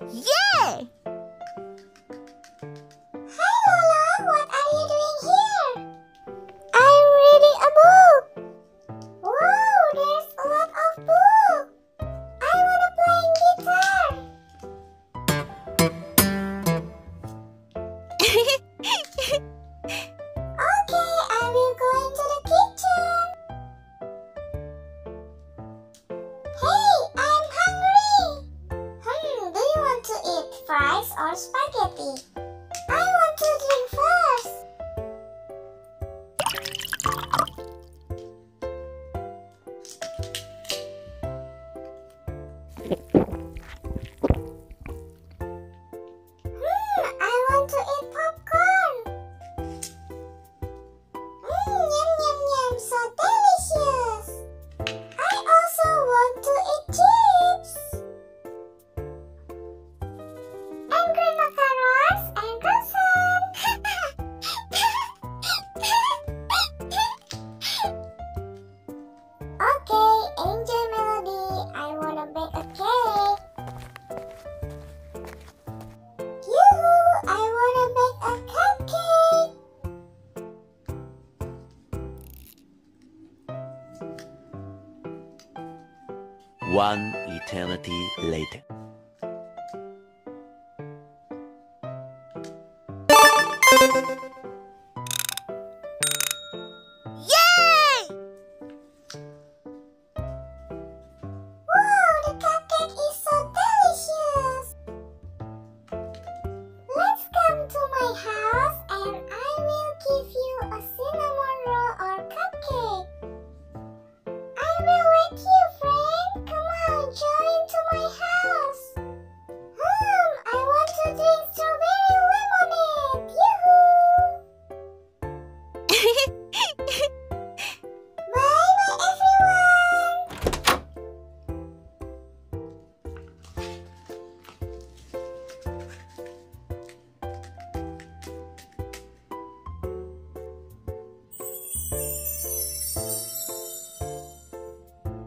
Yay! Hi Lola, what are you doing here? I'm reading a book. Wow, there's a lot of books. I want to play guitar. Okay, I will go into the kitchen. Hey, I'm hungry. Do you want to eat fries or spaghetti? I want to drink first. I want to eat popcorn. Yum yum yum, so delicious. I also want to eat chips. And green macarons and croissant. Okay, enjoy Melody. I wanna bake a cake. Yoo-hoo! I wanna bake a cupcake. One eternity later. Yay! Wow, the cupcake is so delicious. Let's come to my house and I will give you a cinnamon roll or cupcake. I will wait you, friend. Come on, join to my house. I want to drink strawberry lemonade. Yoo-hoo! Bye-bye, everyone.